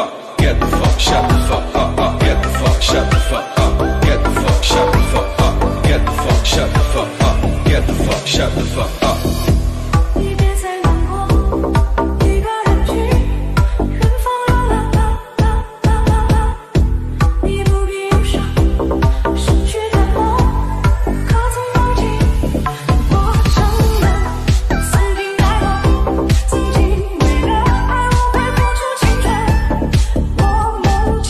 up, get the fuck, shut the fuck up, get the fuck, shut the fuck up, get the fuck, shut the fuck up, get the fuck, shut the fuck up, get the fuck, shut the fuck up.曾经为了爱我会付出青春，我梦见。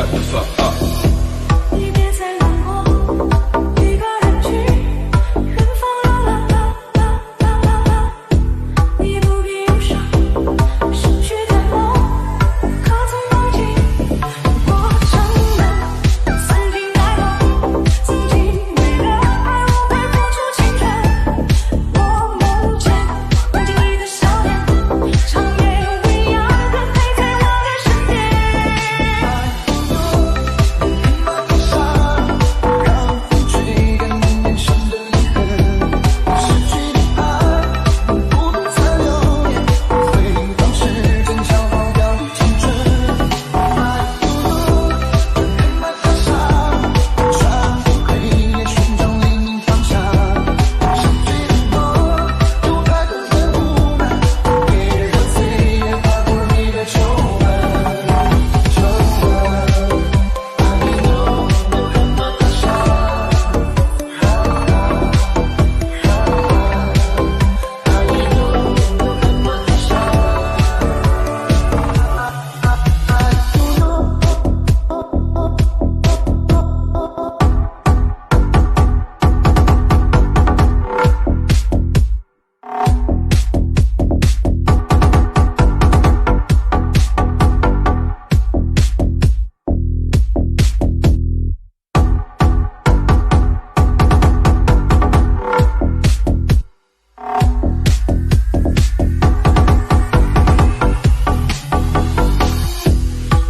shut the fuck up. 你别再难过，一个人去远方流浪，你不必忧伤，失去的梦，可曾忘记？我承认，曾经爱过，曾经为了爱我会付出青春。我梦见梦见你的笑脸，长夜未央的陪在我的身边。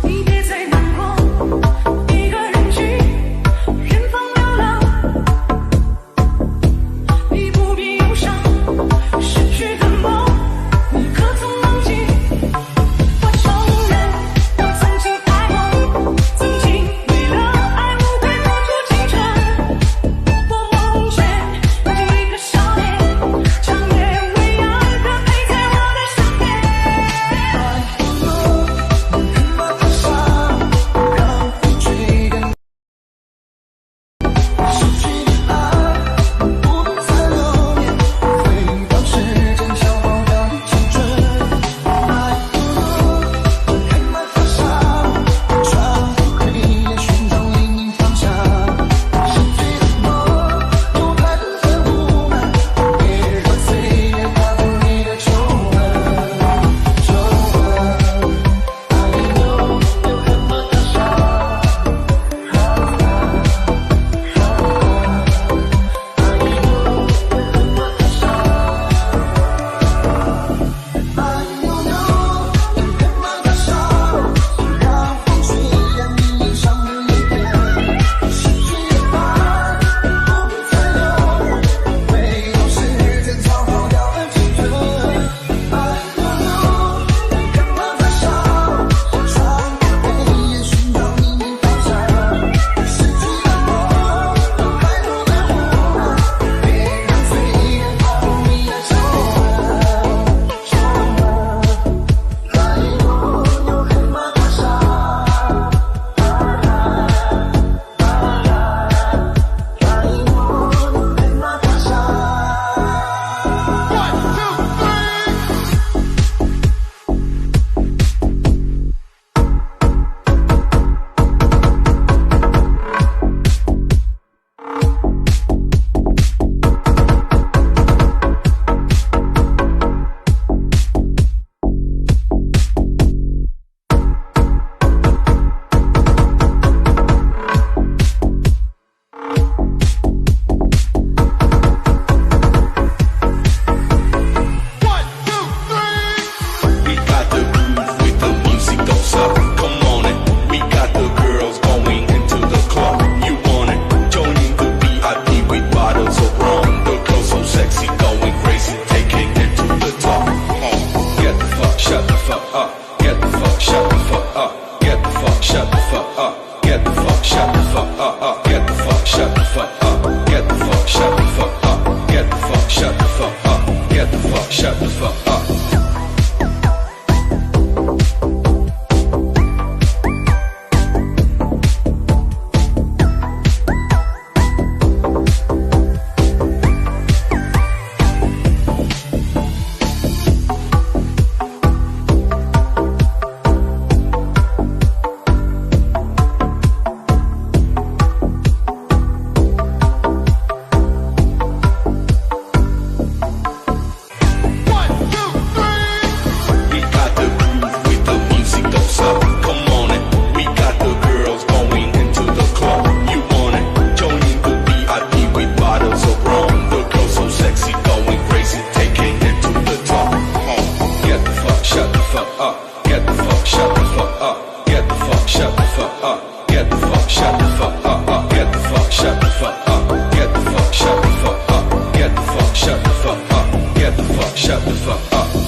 你别再难过，一个人去远方流浪，你不必忧伤，失去的梦，你可曾忘记？我承认，我曾经爱过，曾经为了爱我会付出青春。我梦见梦见一个笑脸，长夜未央的陪在我的身边。We got the groove with the music goes up. Come on it. We got the girls going into the club. You want it? Joining the VIP with bottles of rum. The girls so sexy, going crazy, taking it to the top. Get the fuck, shut the fuck up. Get the fuck, shut the fuck up. Get the fuck, shut the fuck up. Get the fuck, shut the fuck up. Get the fuck, shut the fuck up. Get the fuck, shut the fuck up. Get the fuck, shut the fuck up. Get the fuck, shut the fuck up. shut the fuck up. Get the fuck, shut the fuck up. Get the fuck, shut the fuck up. Get the fuck, shut the fuck up. Get the fuck, shut the fuck up. Get the fuck, shut the fuck up.